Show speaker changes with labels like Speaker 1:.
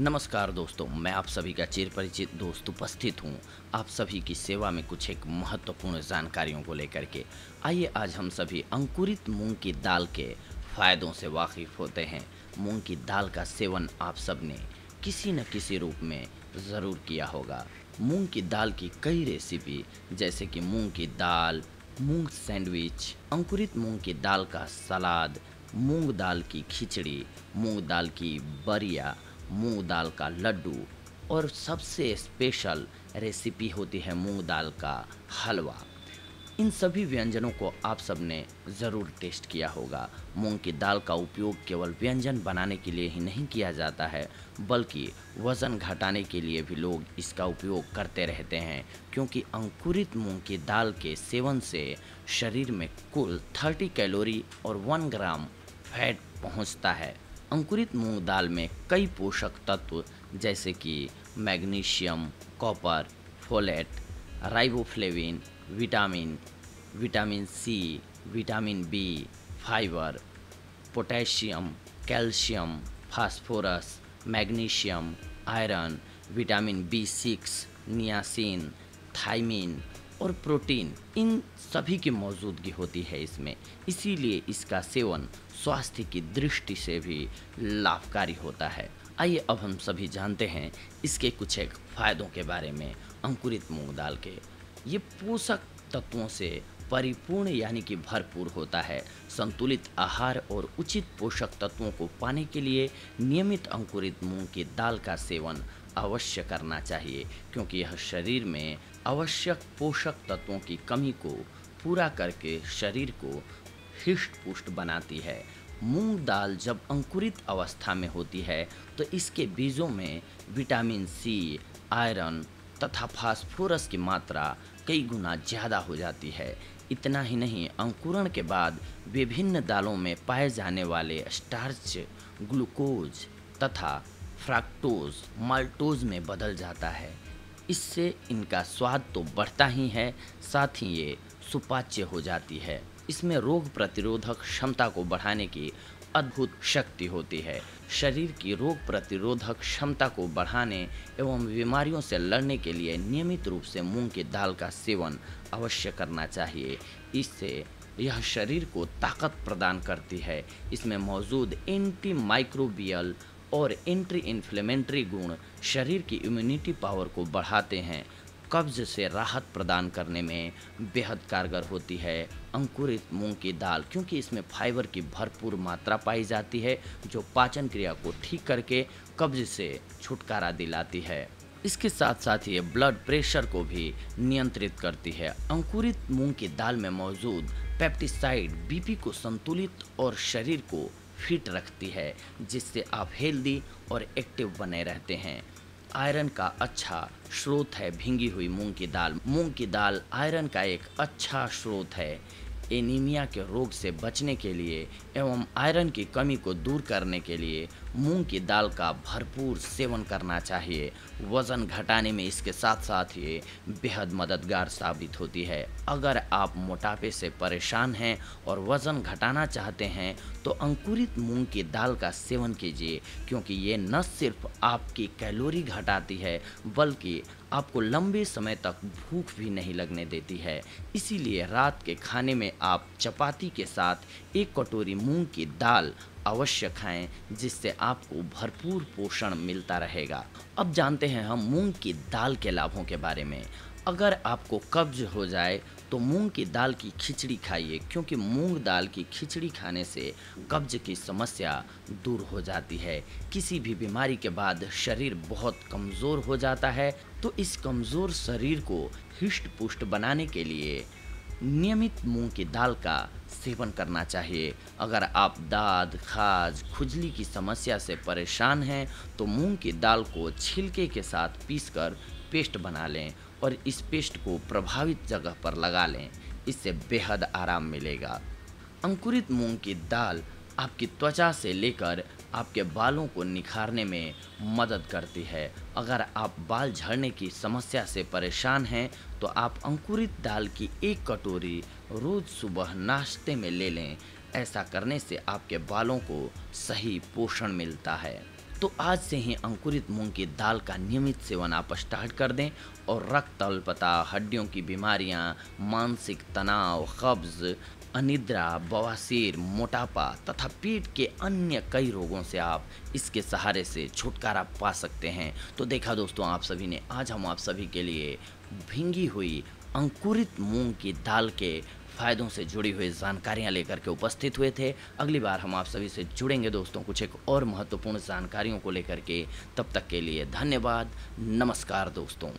Speaker 1: नमस्कार दोस्तों, मैं आप सभी का चिर परिचित दोस्त उपस्थित हूँ आप सभी की सेवा में कुछ एक महत्वपूर्ण जानकारियों को लेकर के। आइए आज हम सभी अंकुरित मूंग की दाल के फायदों से वाकिफ होते हैं। मूंग की दाल का सेवन आप सब ने किसी न किसी रूप में ज़रूर किया होगा। मूंग की दाल की कई रेसिपी जैसे कि मूंग की दाल, मूंग सैंडविच, अंकुरित मूंग की दाल का सलाद, मूंग दाल की खिचड़ी, मूंग दाल की बरिया, मूंग दाल का लड्डू और सबसे स्पेशल रेसिपी होती है मूंग दाल का हलवा। इन सभी व्यंजनों को आप सबने ज़रूर टेस्ट किया होगा। मूंग की दाल का उपयोग केवल व्यंजन बनाने के लिए ही नहीं किया जाता है, बल्कि वज़न घटाने के लिए भी लोग इसका उपयोग करते रहते हैं, क्योंकि अंकुरित मूंग की दाल के सेवन से शरीर में कुल 30 कैलोरी और 1 ग्राम फैट पहुंचता है। अंकुरित मूंग दाल में कई पोषक तत्व जैसे कि magnesium, copper, folate, riboflavin, vitamin C, vitamin B, fibre, potassium, calcium, phosphorus, magnesium, iron, vitamin B 6, niacin, thiamine और प्रोटीन, इन सभी की मौजूदगी होती है इसमें। इसीलिए इसका सेवन स्वास्थ्य की दृष्टि से भी लाभकारी होता है। आइए अब हम सभी जानते हैं इसके कुछ एक फायदों के बारे में। अंकुरित मूंग दाल के ये पोषक तत्वों से परिपूर्ण यानी कि भरपूर होता है। संतुलित आहार और उचित पोषक तत्वों को पाने के लिए नियमित अंकुरित मूंग की दाल का सेवन अवश्य करना चाहिए, क्योंकि यह शरीर में आवश्यक पोषक तत्वों की कमी को पूरा करके शरीर को हृष्ट पुष्ट बनाती है। मूंग दाल जब अंकुरित अवस्था में होती है तो इसके बीजों में विटामिन सी, आयरन तथा फास्फोरस की मात्रा कई गुना ज़्यादा हो जाती है। इतना ही नहीं, अंकुरण के बाद विभिन्न दालों में पाए जाने वाले स्टार्च ग्लूकोज तथा फ्रक्टोज माल्टोज में बदल जाता है। इससे इनका स्वाद तो बढ़ता ही है, साथ ही ये सुपाच्य हो जाती है। इसमें रोग प्रतिरोधक क्षमता को बढ़ाने की अद्भुत शक्ति होती है। शरीर की रोग प्रतिरोधक क्षमता को बढ़ाने एवं बीमारियों से लड़ने के लिए नियमित रूप से मूंग की दाल का सेवन अवश्य करना चाहिए। इससे यह शरीर को ताकत प्रदान करती है। इसमें मौजूद एंटी माइक्रोबियल और एंटी इन्फ्लेमेटरी गुण शरीर की इम्यूनिटी पावर को बढ़ाते हैं। कब्ज से राहत प्रदान करने में बेहद कारगर होती है अंकुरित मूंग की दाल, क्योंकि इसमें फाइबर की भरपूर मात्रा पाई जाती है जो पाचन क्रिया को ठीक करके कब्ज से छुटकारा दिलाती है। इसके साथ साथ ये ब्लड प्रेशर को भी नियंत्रित करती है। अंकुरित मूंग की दाल में मौजूद पेप्टिसाइड बीपी को संतुलित और शरीर को फिट रखती है, जिससे आप हेल्दी और एक्टिव बने रहते हैं। आयरन का अच्छा स्रोत है भींगी हुई मूंग की दाल। मूंग की दाल आयरन का एक अच्छा स्रोत है। एनीमिया के रोग से बचने के लिए एवं आयरन की कमी को दूर करने के लिए मूंग की दाल का भरपूर सेवन करना चाहिए। वज़न घटाने में इसके साथ साथ ये बेहद मददगार साबित होती है। अगर आप मोटापे से परेशान हैं और वज़न घटाना चाहते हैं तो अंकुरित मूंग की दाल का सेवन कीजिए, क्योंकि ये न सिर्फ आपकी कैलोरी घटाती है बल्कि आपको लंबे समय तक भूख भी नहीं लगने देती है। इसीलिए रात के खाने में आप चपाती के साथ 1 कटोरी मूंग की दाल अवश्य खाएं, जिससे आपको भरपूर पोषण मिलता रहेगा। अब जानते हैं हम मूंग की दाल के लाभों के बारे में। अगर आपको कब्ज हो जाए तो मूंग की दाल की खिचड़ी खाइए, क्योंकि मूंग दाल की खिचड़ी खाने से कब्ज की समस्या दूर हो जाती है। किसी भी बीमारी के बाद शरीर बहुत कमज़ोर हो जाता है, तो इस कमज़ोर शरीर को हृष्ट पुष्ट बनाने के लिए नियमित मूंग की दाल का सेवन करना चाहिए। अगर आप दाद, खाज, खुजली की समस्या से परेशान हैं तो मूंग की दाल को छिलके के साथ पीसकर पेस्ट बना लें और इस पेस्ट को प्रभावित जगह पर लगा लें। इससे बेहद आराम मिलेगा। अंकुरित मूंग की दाल आपकी त्वचा से लेकर आपके बालों को निखारने में मदद करती है। अगर आप बाल झड़ने की समस्या से परेशान हैं तो आप अंकुरित दाल की 1 कटोरी रोज़ सुबह नाश्ते में ले लें। ऐसा करने से आपके बालों को सही पोषण मिलता है। तो आज से ही अंकुरित मूंग की दाल का नियमित सेवन आप स्टार्ट कर दें और रक्त अल्पता, हड्डियों की बीमारियां, मानसिक तनाव, कब्ज, अनिद्रा, बवासीर, मोटापा तथा पेट के अन्य कई रोगों से आप इसके सहारे से छुटकारा पा सकते हैं। तो देखा दोस्तों आप सभी ने, आज हम आप सभी के लिए भींगी हुई अंकुरित मूंग की दाल के फ़ायदों से जुड़ी हुई जानकारियां लेकर के उपस्थित हुए थे। अगली बार हम आप सभी से जुड़ेंगे दोस्तों कुछ एक और महत्वपूर्ण जानकारियों को लेकर के। तब तक के लिए धन्यवाद। नमस्कार दोस्तों।